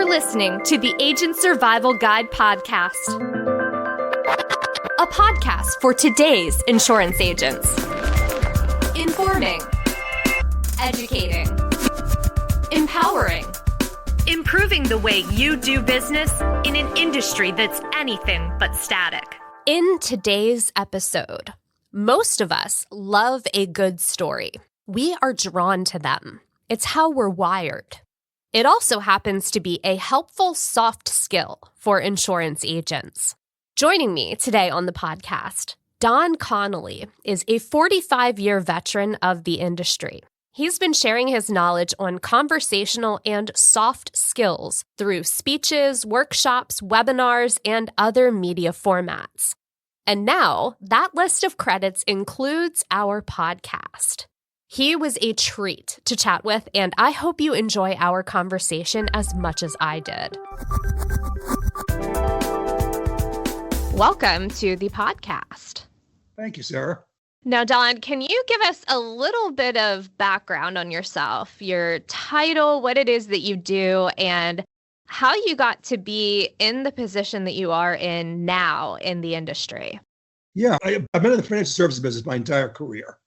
listening to the Agent Survival Guide podcast, a podcast for today's insurance agents. Informing, educating, empowering, improving the way you do business in an industry that's anything but static. In today's episode, most of us love a good story. We are drawn to them. It's how we're wired. It also happens to be a helpful soft skill for insurance agents. Joining me today on the podcast, Don Connelly is a 45-year veteran of the industry. He's been sharing his knowledge on conversational and soft skills through speeches, workshops, webinars, and other media formats. And now that list of credits includes our podcast. He was a treat to chat with, and I hope you enjoy our conversation as much as I did. Welcome to the podcast. Thank you, Sarah. Now, Don, can you give us a little bit of background on yourself, your title, what it is that you do, and how you got to be in the position that you are in now in the industry? Yeah, I've been in the financial services business my entire career.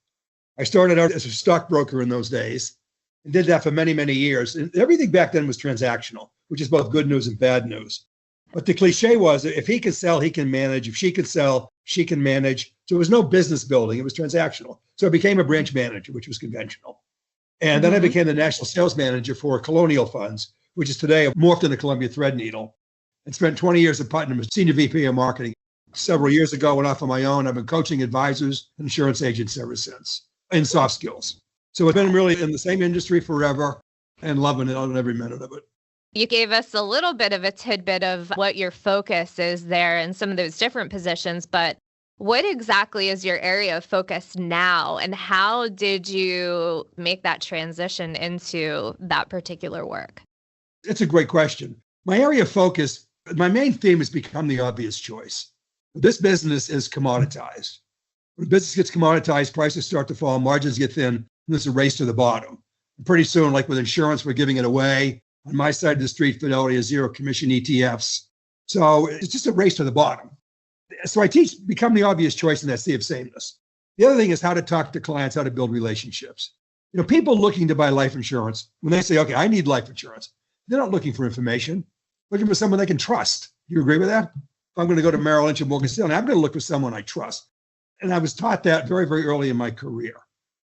I started out as a stockbroker in those days and did that for many, many years. And everything back then was transactional, which is both good news and bad news. But the cliche was, if he can sell, he can manage. If she can sell, she can manage. So it was no business building. It was transactional. So I became a branch manager, which was conventional. And then I became the national sales manager for Colonial Funds, which is today morphed into Columbia Threadneedle, and spent 20 years at Putnam as senior VP of marketing. Several years ago, went off on my own. I've been coaching advisors and insurance agents ever since in soft skills. So I've been really in the same industry forever and loving it on every minute of it. You gave us a little bit of a tidbit of what your focus is there in some of those different positions, but what exactly is your area of focus now, and how did you make that transition into that particular work? It's a great question. My area of focus, my main theme has become the obvious choice. This business is commoditized. When business gets commoditized, prices start to fall, margins get thin, and there's a race to the bottom. And pretty soon, like with insurance, we're giving it away. On my side of the street, Fidelity is zero commission ETFs. So it's just a race to the bottom. So I teach become the obvious choice in that sea of sameness. The other thing is how to talk to clients, how to build relationships. You know, people looking to buy life insurance, when they say, okay, I need life insurance, they're not looking for information, looking for someone they can trust. Do you agree with that? If I'm going to go to Merrill Lynch and Morgan Stanley, I'm going to look for someone I trust. And I was taught that very, very early in my career.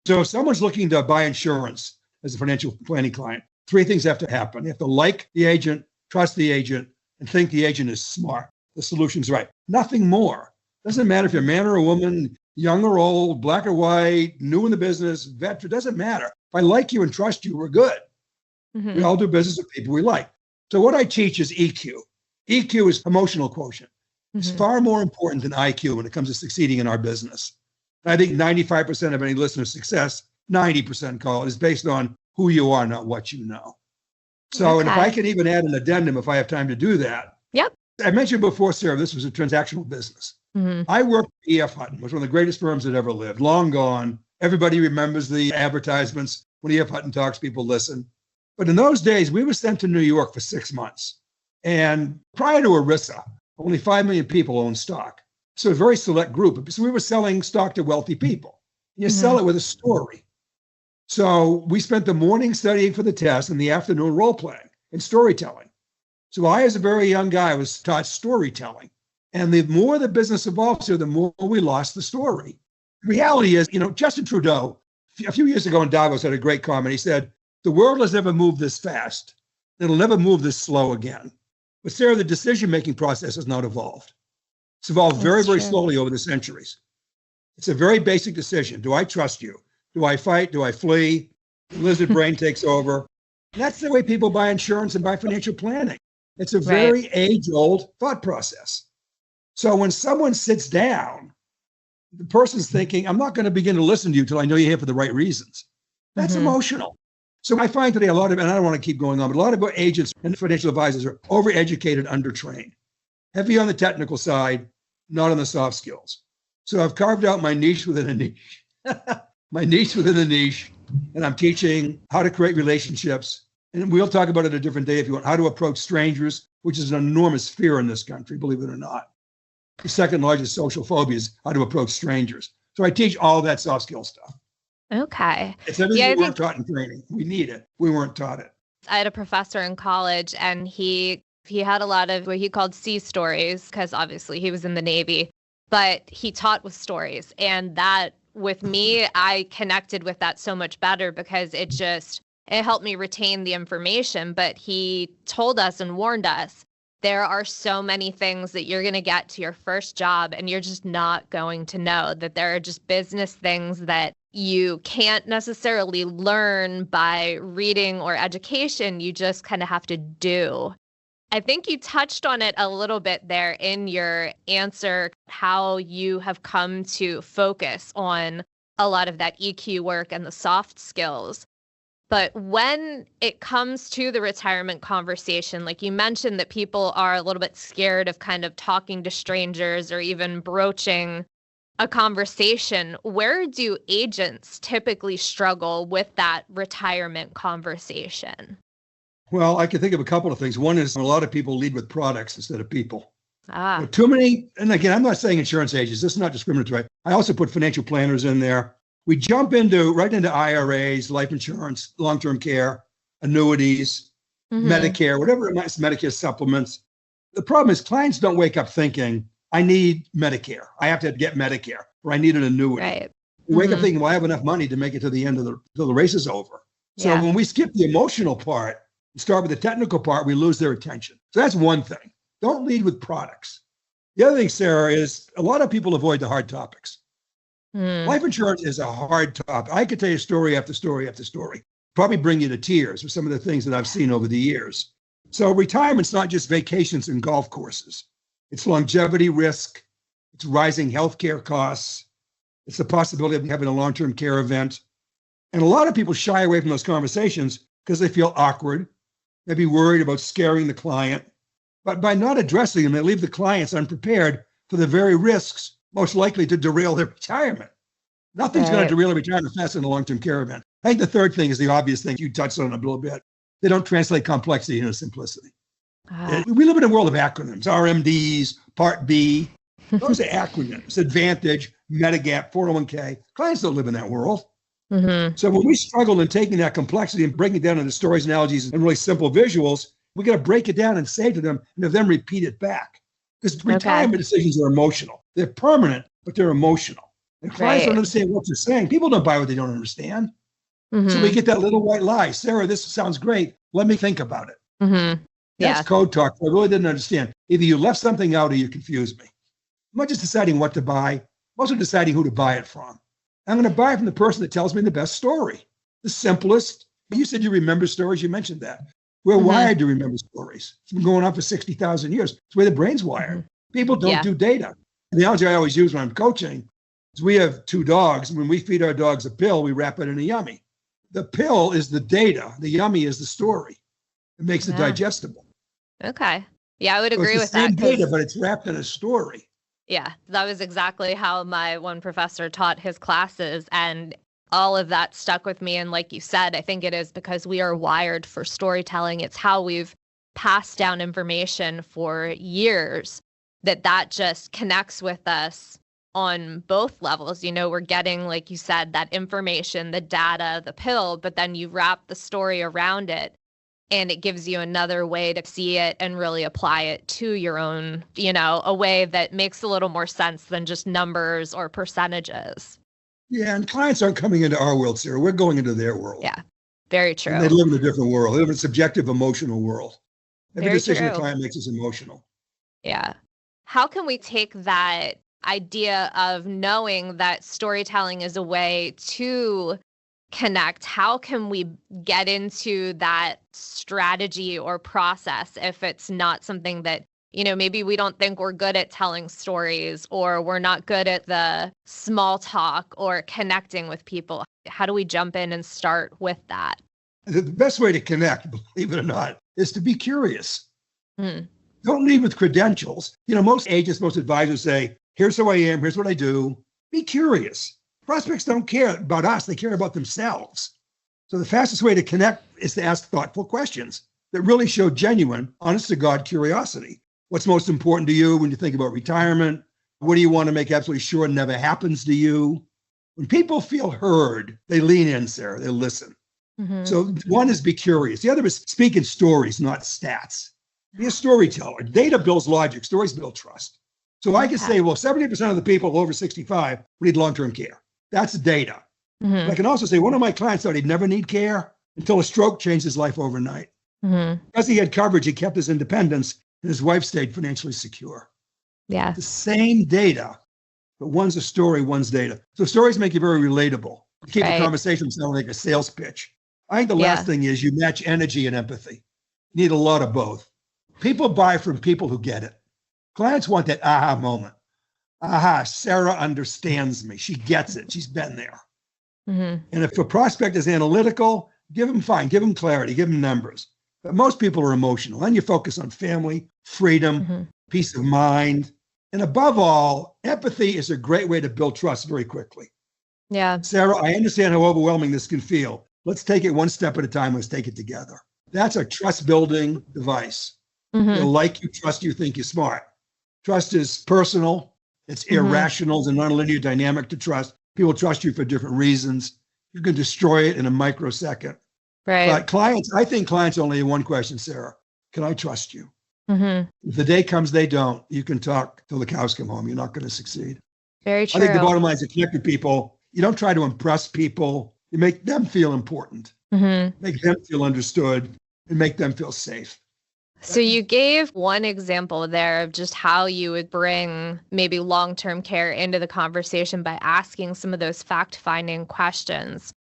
So if someone's looking to buy insurance as a financial planning client, three things have to happen. They have to like the agent, trust the agent, and think the agent is smart. The solution's right. Nothing more. Doesn't matter if you're a man or a woman, young or old, black or white, new in the business, veteran, doesn't matter. If I like you and trust you, we're good. Mm-hmm. We all do business with people we like. So what I teach is EQ. EQ is emotional quotient. It's far more important than IQ when it comes to succeeding in our business. I think 95% of any listener's success, 90% call it, is based on who you are, not what you know. So, And if I can even add an addendum, if I have time to do that. Yep. I mentioned before, Sarah, this was a transactional business. I worked at E.F. Hutton, which was one of the greatest firms that ever lived, long gone. Everybody remembers the advertisements. When E.F. Hutton talks, people listen. But in those days, we were sent to New York for 6 months. And prior to ERISA, only 5 million people own stock. So a very select group. So we were selling stock to wealthy people. You sell it with a story. So we spent the morning studying for the test and the afternoon role playing and storytelling. So I, as a very young guy, was taught storytelling. And the more the business evolved, the more we lost the story. The reality is, Justin Trudeau, a few years ago in Davos, had a great comment. He said, the world has never moved this fast. It'll never move this slow again. But Sarah, the decision-making process has not evolved. It's evolved very, very slowly over the centuries. It's a very basic decision. Do I trust you? Do I fight? Do I flee? The lizard brain takes over. And that's the way people buy insurance and buy financial planning. It's a very age-old thought process. So when someone sits down, the person's thinking, I'm not going to begin to listen to you till I know you're here for the right reasons. That's emotional. So I find today a lot of, and I don't want to keep going on, but a lot of agents and financial advisors are overeducated, undertrained, heavy on the technical side, not on the soft skills. So I've carved out my niche within a niche, and I'm teaching how to create relationships, And we'll talk about it a different day if you want, how to approach strangers, which is an enormous fear in this country, believe it or not. The second largest social phobia is how to approach strangers. So I teach all that soft skill stuff. Okay. It's everything we weren't taught in training. We need it. We weren't taught it. I had a professor in college, and he had a lot of what he called sea stories, because obviously he was in the Navy, but he taught with stories. And that, with me, I connected with that so much better because it helped me retain the information. But he told us and warned us, there are so many things that you're going to get to your first job and you're just not going to know, that there are just business things that you can't necessarily learn by reading or education. You just kind of have to do. I think you touched on it a little bit there in your answer, how you have come to focus on a lot of that EQ work and the soft skills. But when it comes to the retirement conversation, like you mentioned that people are a little bit scared of kind of talking to strangers or even broaching a conversation, where do agents typically struggle with that retirement conversation? Well, I can think of a couple of things. One is a lot of people lead with products instead of people. Ah. Too many, and again, I'm not saying insurance agents. This is not discriminatory. I also put financial planners in there. We jump right into IRAs, life insurance, long-term care, annuities, Medicare, whatever it might be, Medicare supplements. The problem is clients don't wake up thinking, I need Medicare. I have to get Medicare, or I need an annuity. Right. We wake up thinking, well, I have enough money to make it to the end of till the race is over. So when we skip the emotional part and start with the technical part, we lose their attention. So that's one thing. Don't lead with products. The other thing, Sarah, is a lot of people avoid the hard topics. Life insurance is a hard topic. I could tell you story after story after story, probably bring you to tears with some of the things that I've seen over the years. So retirement's not just vacations and golf courses. It's longevity risk. It's rising healthcare costs. It's the possibility of having a long-term care event. And a lot of people shy away from those conversations because they feel awkward, maybe worried about scaring the client. But by not addressing them, they leave the clients unprepared for the very risks most likely to derail their retirement. Nothing's going to derail a retirement faster than a long-term care event. I think the third thing is the obvious thing you touched on a little bit. They don't translate complexity into simplicity. We live in a world of acronyms, RMDs, Part B. Those are acronyms, Advantage, Medigap, 401k. Clients don't live in that world. So when we struggle in taking that complexity and breaking it down into stories, analogies, and really simple visuals, we got to break it down and say to them, and have them repeat it back. Because retirement decisions are emotional. They're permanent, but they're emotional. And clients don't understand what they're saying. People don't buy what they don't understand. So we get that little white lie. Sarah, this sounds great. Let me think about it. That's code talk. I really didn't understand. Either you left something out or you confused me. I'm not just deciding what to buy. I'm also deciding who to buy it from. I'm going to buy it from the person that tells me the best story, the simplest. You said you remember stories. You mentioned that. We're wired to remember stories. It's been going on for 60,000 years. It's the way the brain's wired. People don't do data. The analogy I always use when I'm coaching is we have two dogs. And when we feed our dogs a pill, we wrap it in a yummy. The pill is the data. The yummy is the story. It makes it digestible. Okay. Yeah, I would agree with that. It's the same that. data, but it's wrapped in a story. Yeah, that was exactly how my one professor taught his classes. And all of that stuck with me. And like you said, I think it is because we are wired for storytelling. It's how we've passed down information for years that just connects with us on both levels. You know, we're getting, like you said, that information, the data, the pill, but then you wrap the story around it and it gives you another way to see it and really apply it to your own, you know, a way that makes a little more sense than just numbers or percentages. Yeah, and clients aren't coming into our world, Sarah. We're going into their world. Yeah, very true. And they live in a different world. They live in a subjective, emotional world. Every Very decision true. the client makes is emotional. Yeah. How can we take that idea of knowing that storytelling is a way to connect? How can we get into that strategy or process if it's not something that, you know, maybe we don't think we're good at telling stories, or we're not good at the small talk or connecting with people? How do we jump in and start with that? The best way to connect, believe it or not, is to be curious. Don't lead with credentials. You know, most agents, most advisors say, here's who I am, here's what I do. Be curious. Prospects don't care about us. They care about themselves. So the fastest way to connect is to ask thoughtful questions that really show genuine, honest to God curiosity. What's most important to you when you think about retirement? What do you want to make absolutely sure never happens to you? When people feel heard, they lean in, Sarah, they listen. So one is be curious. The other is speak in stories, not stats. Be a storyteller. Data builds logic. Stories build trust. So I can say, well, 70% of the people over 65 need long-term care. That's data. I can also say one of my clients thought he'd never need care until a stroke changed his life overnight. Because he had coverage, he kept his independence, and his wife stayed financially secure. Yeah. The same data, but one's a story, one's data. So stories make you very relatable. You keep the conversation sounding like a sales pitch. I think the last thing is you match energy and empathy. You need a lot of both. People buy from people who get it. Clients want that aha moment. Aha, Sarah understands me. She gets it. She's been there. And if a prospect is analytical, give them clarity, give them numbers. But most people are emotional. Then you focus on family, freedom, peace of mind. And above all, empathy is a great way to build trust very quickly. Yeah. Sarah, I understand how overwhelming this can feel. Let's take it one step at a time. Let's take it together. That's a trust building device. They'll like you, trust you, think you're smart. Trust is personal. It's irrational. It's a nonlinear dynamic to trust. People trust you for different reasons. You can destroy it in a microsecond. But clients, I think clients only have one question, Sarah. Can I trust you? If the day comes they don't, you can talk till the cows come home. You're not going to succeed. Very true. I think the bottom line is to connect with people. You don't try to impress people. You make them feel important, make them feel understood, and make them feel safe. So you gave one example there of just how you would bring maybe long-term care into the conversation by asking some of those fact-finding questions.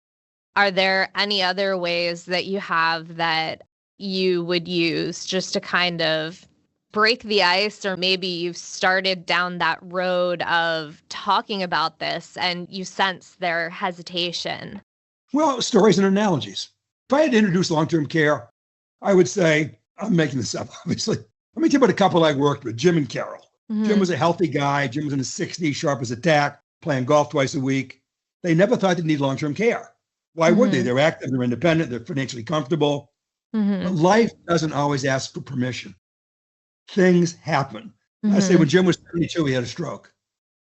Are there any other ways that you have that you would use just to kind of break the ice, or maybe you've started down that road of talking about this and you sense their hesitation? Well, stories and analogies. If I had to introduce long-term care, I would say, I'm making this up, obviously. Let me tell you about a couple I worked with, Jim and Carol. Jim was a healthy guy. Jim was in his 60s, sharp as a tack, playing golf twice a week. They never thought they'd need long-term care. Why would they? They're active, they're independent, they're financially comfortable. But life doesn't always ask for permission. Things happen. I say when Jim was 72, he had a stroke.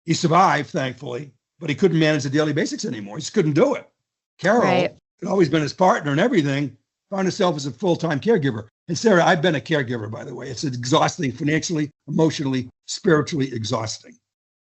He survived, thankfully, but he couldn't manage the daily basics anymore. He just couldn't do it. Carol had always been his partner and everything, found herself as a full-time caregiver. And Sarah, I've been a caregiver, by the way. It's exhausting, financially, emotionally, spiritually exhausting.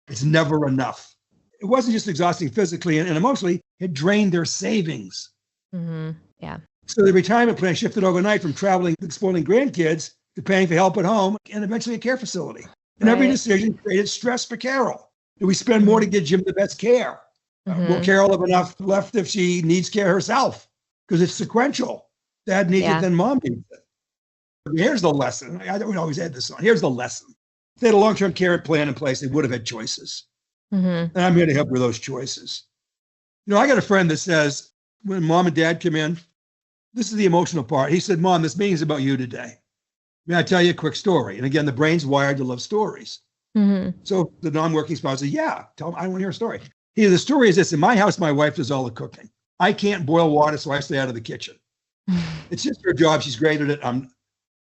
It's never enough. It wasn't just exhausting physically and emotionally, it drained their savings. Yeah. So the retirement plan shifted overnight from traveling and spoiling grandkids to paying for help at home and eventually a care facility. And every decision created stress for Carol. Do we spend more to give Jim the best care? Will Carol have enough left if she needs care herself? Because it's sequential. Dad needs it, then mom needs it. Here's the lesson. I don't always add this on. Here's the lesson. If they had a long-term care plan in place, they would have had choices. And I'm here to help with those choices. You know, I got a friend that says, when mom and dad come in, this is the emotional part. He said, Mom, this meeting's about you today. May I tell you a quick story? And again, the brain's wired to love stories. So the non-working spouse says, yeah, tell him, I want to hear a story. The story is this: in my house, my wife does all the cooking. I can't boil water, so I stay out of the kitchen. It's just her job. She's great at it.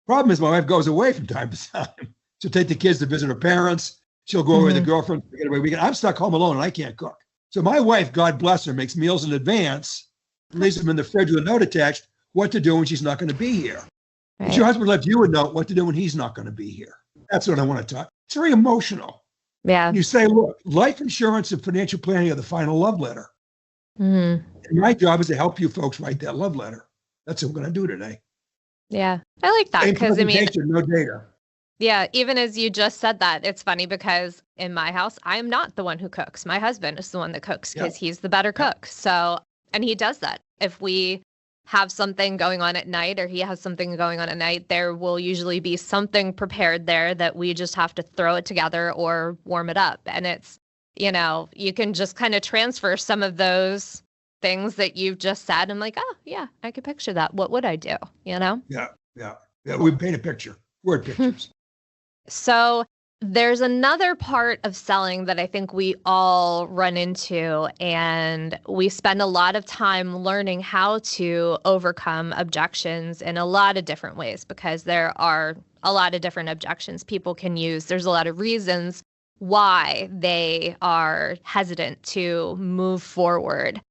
Problem is, my wife goes away from time to time. She'll take the kids to visit her parents. She'll go away with a girlfriend to get away weekend. I'm stuck home alone and I can't cook. So my wife, God bless her, makes meals in advance, leaves them in the fridge with a note attached, what to do when she's not going to be here. But your husband left you a note, what to do when he's not going to be here. That's what I want to talk. It's very emotional. Yeah. You say, look, life insurance and financial planning are the final love letter. And my job is to help you folks write that love letter. That's what we're going to do today. Yeah. I like that because, I mean, no data. Yeah, even as you just said that, it's funny because in my house, I am not the one who cooks. My husband is the one that cooks because he's the better cook. So, and he does that. If we have something going on at night or he has something going on at night, there will usually be something prepared there that we just have to throw it together or warm it up. And it's, you know, you can just kind of transfer some of those things that you've just said. I'm like, oh, yeah, I could picture that. What would I do? You know? Yeah. We paint a picture, word pictures. So There's another part of selling that I think we all run into, and we spend a lot of time learning how to overcome objections in a lot of different ways, because there are a lot of different objections people can use. There's a lot of reasons why they are hesitant to move forward.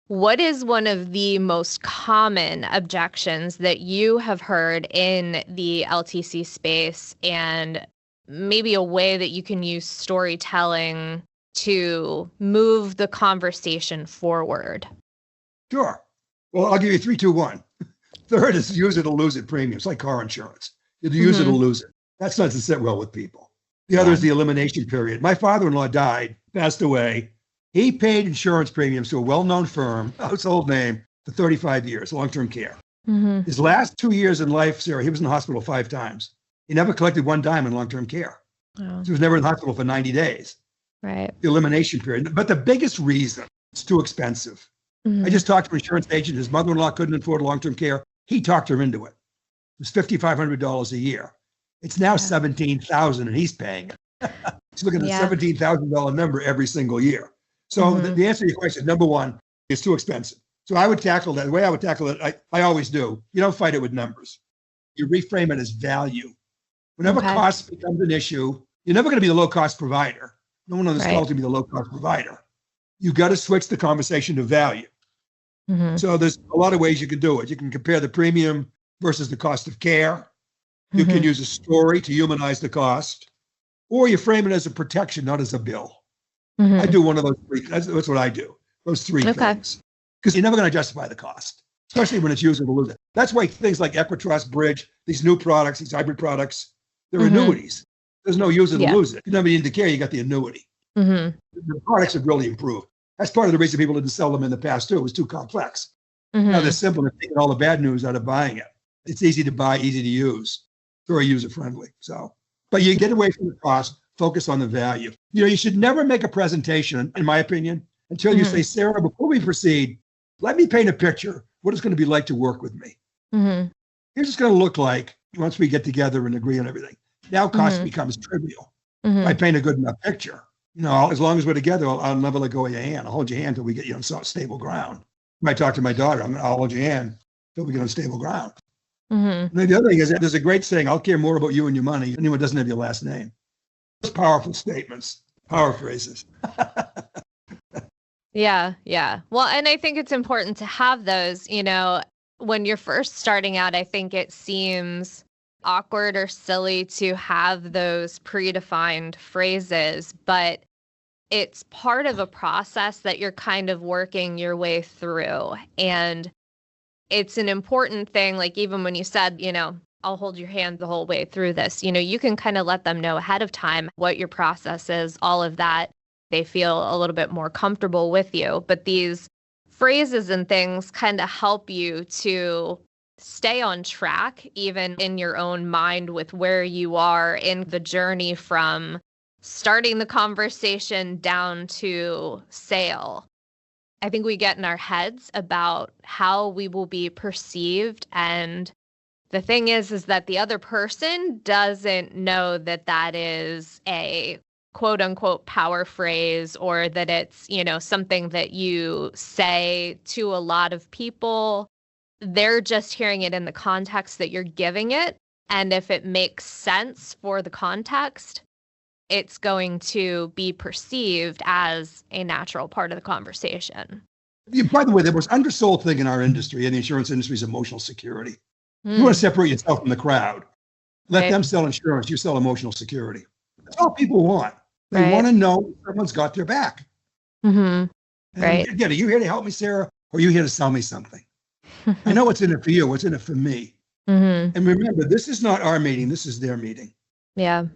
What is one of the most common objections that you have heard in the LTC space, and maybe a way that you can use storytelling to move the conversation forward? Sure. Well, I'll give you 3, 2, 1. Third is use it or lose it premium. It's like car insurance. You use it or lose it. That's not to sit well with people. The other is the elimination period. My father-in-law died, passed away. He paid insurance premiums to a well-known firm, household name, for 35 years, long-term care. His last 2 years in life, Sarah, he was in the hospital 5 times. He never collected one dime in long-term care. So he was never in the hospital for 90 days. Right. The elimination period. But the biggest reason, it's too expensive. I just talked to an insurance agent. His mother-in-law couldn't afford long-term care. He talked her into it. It was $5,500 a year. It's now $17,000 and he's paying it. He's looking at a $17,000 number every single year. So the answer to your question, number one, it's too expensive. So I would tackle that. The way I would tackle it, I always do. You don't fight it with numbers. You reframe it as value. Whenever cost becomes an issue, you're never going to be the low-cost provider. No one on this call is going to be the low-cost provider. You got to switch the conversation to value. So there's a lot of ways you can do it. You can compare the premium versus the cost of care. You can use a story to humanize the cost, or you frame it as a protection, not as a bill. I do one of those 3. That's what I do. Those 3 things. Because you're never going to justify the cost, especially when it's use it or lose it. That's why things like Equitrust, Bridge, these new products, these hybrid products, they're annuities. There's no use it or lose it. You never need to care, you got the annuity. The products have really improved. That's part of the reason people didn't sell them in the past too. It was too complex. Now they're simple and taking all the bad news out of buying it. It's easy to buy, easy to use, very user-friendly. So, but you get away from the cost, focus on the value. You should never make a presentation, in my opinion, until you say, Sarah, before we proceed, let me paint a picture what it's going to be like to work with me. Here's what it's going to look like once we get together and agree on everything. Now cost becomes trivial. I paint a good enough picture. As long as we're together, I'll never let go of your hand. I'll hold your hand until we get on stable ground. I talk to my daughter, I'll hold your hand until we get on stable ground. And the other thing is that there's a great saying, I'll care more about you and your money than anyone doesn't have your last name. Those powerful statements, power phrases. Yeah. Well, and I think it's important to have those, when you're first starting out. I think it seems awkward or silly to have those predefined phrases, but it's part of a process that you're kind of working your way through. And it's an important thing, like even when you said, I'll hold your hand the whole way through this, you can kind of let them know ahead of time what your process is, all of that. They feel a little bit more comfortable with you. But these phrases and things kind of help you to stay on track, even in your own mind, with where you are in the journey from starting the conversation down to sale. I think we get in our heads about how we will be perceived. And the thing is that the other person doesn't know that that is a quote unquote power phrase, or that it's, something that you say to a lot of people. They're just hearing it in the context that you're giving it. And if it makes sense for the context, it's going to be perceived as a natural part of the conversation. By the way, the most undersold thing in our industry, in the insurance industry, is emotional security. You want to separate yourself from the crowd. Let them sell insurance. You sell emotional security. That's all people want. They want to know someone's got their back. And again, are you here to help me, Sarah? Or are you here to sell me something? I know what's in it for you. What's in it for me? And remember, this is not our meeting. This is their meeting. Yeah.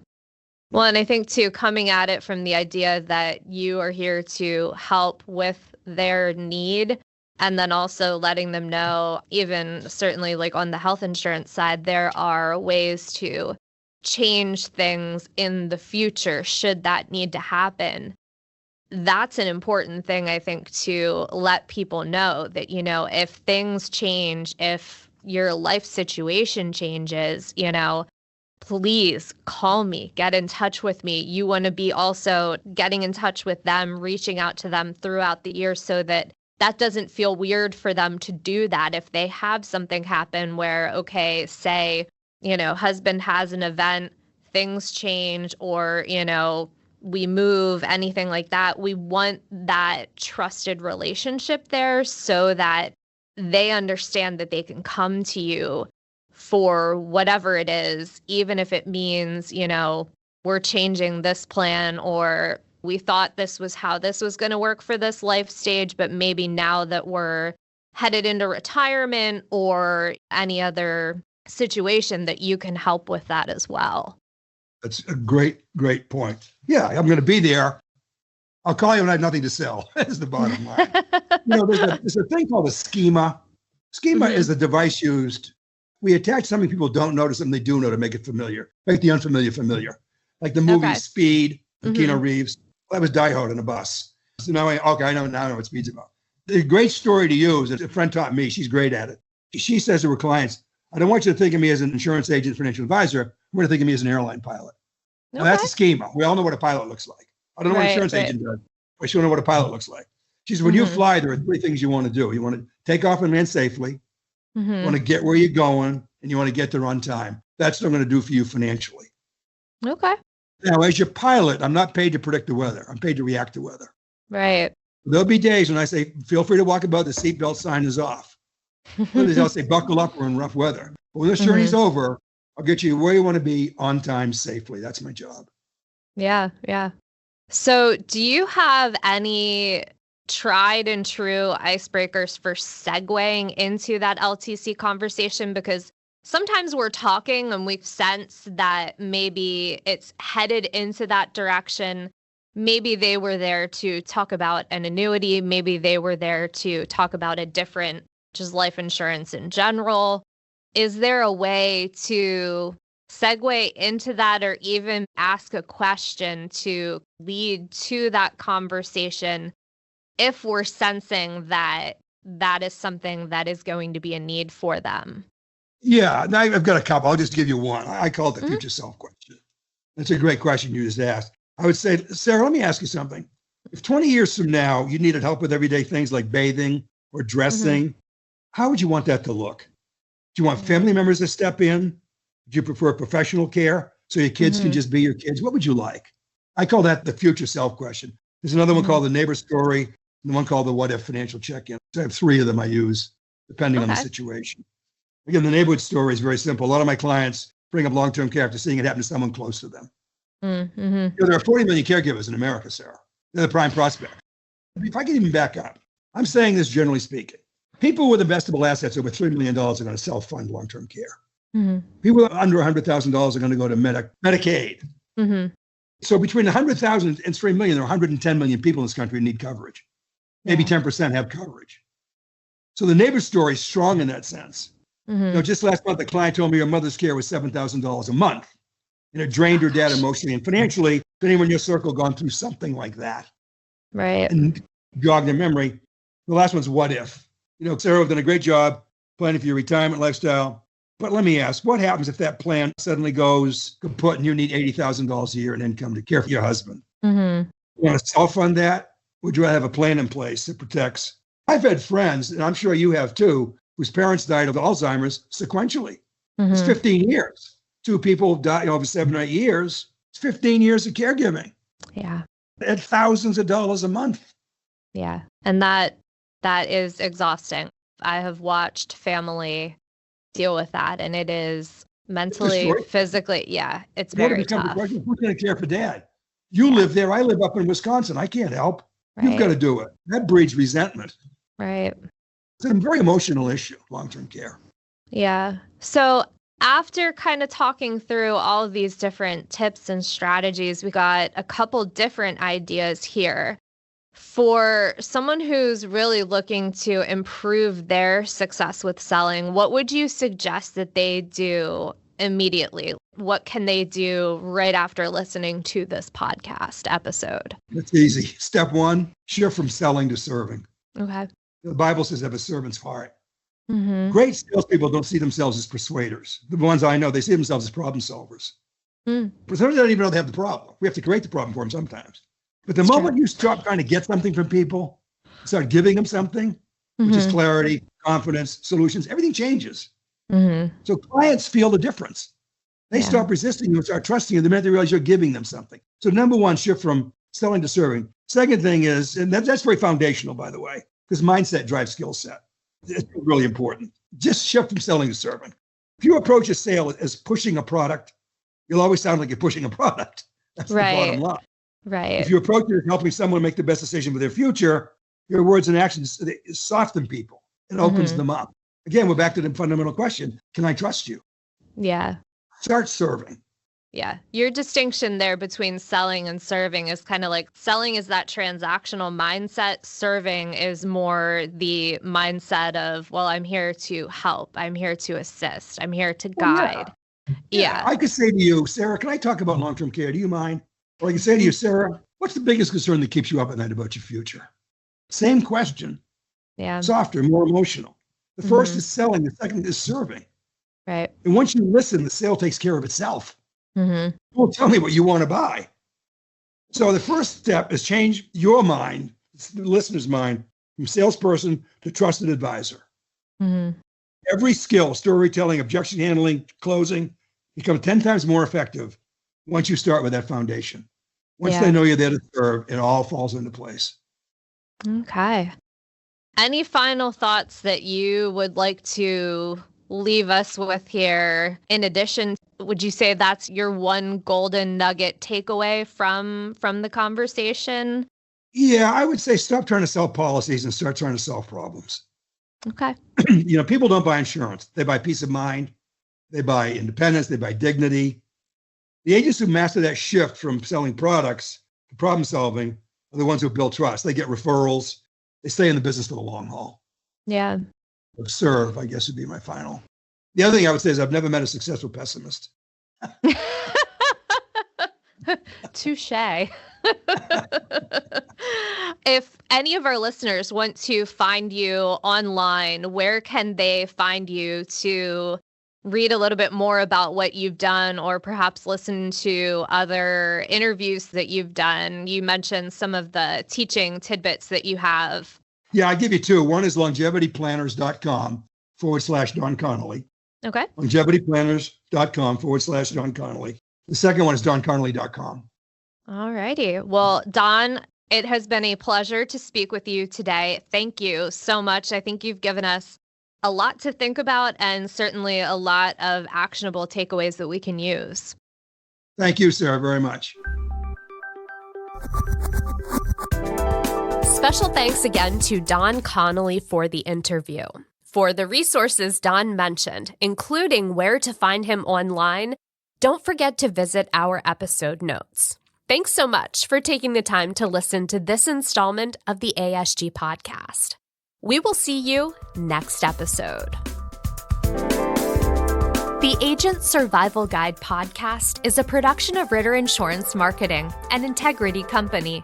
Well, and I think too, coming at it from the idea that you are here to help with their need, and then also letting them know, even certainly like on the health insurance side, there are ways to change things in the future should that need to happen. That's an important thing, I think, to let people know that, if things change, if your life situation changes, please call me, get in touch with me. You want to be also getting in touch with them, reaching out to them throughout the year so that that doesn't feel weird for them to do that. If they have something happen where, okay, say, husband has an event, things change, or, we move, anything like that, we want that trusted relationship there so that they understand that they can come to you for whatever it is, even if it means, we're changing this plan, or we thought this was how this was going to work for this life stage, but maybe now that we're headed into retirement or any other situation that you can help with that as well. That's a great, great point. Yeah, I'm going to be there. I'll call you when I have nothing to sell. That's the bottom line. There's a thing called a schema. Schema is a device used. We attach something people don't notice and they do know to make it familiar, make the unfamiliar familiar. Like the movie Speed with Keanu Reeves. That was Die Hard on a bus. So now I know what Speed's about. The great story to use, a friend taught me, she's great at it. She says to her clients, I don't want you to think of me as an insurance agent, financial advisor. I'm going to think of me as an airline pilot. Now that's a schema. We all know what a pilot looks like. I don't know what an insurance agent does, but you know what a pilot looks like. She said, when you fly, there are three things you want to do. You want to take off and land safely. You want to get where you're going, and you want to get there on time. That's what I'm going to do for you financially. Okay. Now, as your pilot, I'm not paid to predict the weather. I'm paid to react to weather. Right. There'll be days when I say, feel free to walk about, the seatbelt sign is off. Others I'll say, buckle up, we're in rough weather. But when this journey's over, I'll get you where you want to be on time safely. That's my job. Yeah, yeah. So do you have any tried and true icebreakers for segueing into that LTC conversation? Because sometimes we're talking and we've sensed that maybe it's headed into that direction. Maybe they were there to talk about an annuity. Maybe they were there to talk about a different, just life insurance in general. Is there a way to segue into that or even ask a question to lead to that conversation if we're sensing that that is something that is going to be a need for them? Yeah, now I've got a couple. I'll just give you one. I call it the future self question. That's a great question you just asked. I would say, Sarah, let me ask you something. If 20 years from now, you needed help with everyday things like bathing or dressing, how would you want that to look? Do you want family members to step in? Do you prefer professional care so your kids can just be your kids? What would you like? I call that the future self question. There's another one called the neighbor story, and the one called the what if financial check-in. So I have three of them I use depending on the situation. Again, the neighborhood story is very simple. A lot of my clients bring up long-term care after seeing it happen to someone close to them. There are 40 million caregivers in America, Sarah. They're the prime prospect. If I can even back up, I'm saying this generally speaking. People with investable assets over $3 million are going to self-fund long-term care. People under $100,000 are going to go to Medicaid. So between 100,000 and 3 million, there are 110 million people in this country who need coverage. Maybe 10% have coverage. So the neighbor story is strong in that sense. Just last month, a client told me her mother's care was $7,000 a month. And it drained her dad emotionally and financially. Has anyone in your circle gone through something like that? Right. And jogged their memory. The last one's what if? Sarah, have done a great job planning for your retirement lifestyle. But let me ask, what happens if that plan suddenly goes kaput and you need $80,000 a year in income to care for your husband? You want to self-fund that? Would you rather have a plan in place that protects? I've had friends, and I'm sure you have too, whose parents died of Alzheimer's sequentially. It's 15 years. Two people die over 7 or 8 years. It's 15 years of caregiving. Yeah. At thousands of dollars a month. Yeah. And that is exhausting. I have watched family deal with that, and it is mentally, physically, it's very tough. Who's going to care for dad? You live there. I live up in Wisconsin. I can't help. Right. You've got to do it. That breeds resentment. Right. It's a very emotional issue, long-term care. Yeah. So after kind of talking through all of these different tips and strategies, we got a couple different ideas here. For someone who's really looking to improve their success with selling, what would you suggest that they do immediately? What can they do right after listening to this podcast episode? It's easy. Step one, shift from selling to serving. Okay. The Bible says have a servant's heart. Great salespeople don't see themselves as persuaders. The ones I know, they see themselves as problem solvers. But sometimes they don't even know they have the problem. We have to create the problem for them sometimes. But the moment you stop trying to get something from people, start giving them something, which is clarity, confidence, solutions, everything changes. So clients feel the difference. They stop resisting you and start trusting you the minute they realize you're giving them something. So number one, shift from selling to serving. Second thing is, and that's very foundational, by the way, because mindset drives skill set. It's really important. Just shift from selling to serving. If you approach a sale as pushing a product, you'll always sound like you're pushing a product. That's the bottom line. Right. If you approach it as helping someone make the best decision for their future, your words and actions soften people. It opens them up. Again, we're back to the fundamental question. Can I trust you? Yeah. Start serving. Yeah. Your distinction there between selling and serving is kind of like selling is that transactional mindset. Serving is more the mindset of, well, I'm here to help. I'm here to assist. I'm here to guide. Yeah. I could say to you, Sarah, can I talk about long-term care? Do you mind? Or I can say to you, Sarah, what's the biggest concern that keeps you up at night about your future? Same question. Yeah. Softer, more emotional. The first is selling. The second is serving. Right. And once you listen, the sale takes care of itself. Don't tell me what you want to buy. So the first step is change your mind, the listener's mind, from salesperson to trusted advisor. Every skill, storytelling, objection handling, closing, become 10 times more effective once you start with that foundation. Once they know you're there to serve, it all falls into place. Okay. Any final thoughts that you would like to leave us with here? In addition, would you say that's your one golden nugget takeaway from the conversation? Yeah, I would say stop trying to sell policies and start trying to solve problems. Okay. People don't buy insurance. They buy peace of mind. They buy independence. They buy dignity. The agents who master that shift from selling products to problem solving are the ones who build trust. They get referrals. They stay in the business for the long haul. Yeah. Serve, I guess, would be my final. The other thing I would say is I've never met a successful pessimist. Touche. If any of our listeners want to find you online, where can they find you to read a little bit more about what you've done or perhaps listen to other interviews that you've done? You mentioned some of the teaching tidbits that you have. Yeah, I give you two. One is longevityplanners.com/Don Connelly. Okay. longevityplanners.com/Don Connelly. The second one is donconnelly.com. All righty. Well, Don, it has been a pleasure to speak with you today. Thank you so much. I think you've given us a lot to think about and certainly a lot of actionable takeaways that we can use. Thank you, Sarah, very much. Special thanks again to Don Connelly for the interview. For the resources Don mentioned, including where to find him online, don't forget to visit our episode notes. Thanks so much for taking the time to listen to this installment of the ASG podcast. We will see you next episode. The Agent Survival Guide podcast is a production of Ritter Insurance Marketing, an integrity company.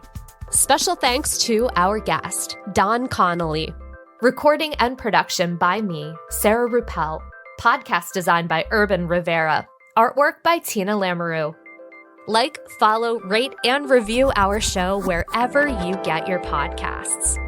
Special thanks to our guest, Don Connelly. Recording and production by me, Sarah Ruppel. Podcast design by Urban Rivera. Artwork by Tina Lamoureux. Like, follow, rate, and review our show wherever you get your podcasts.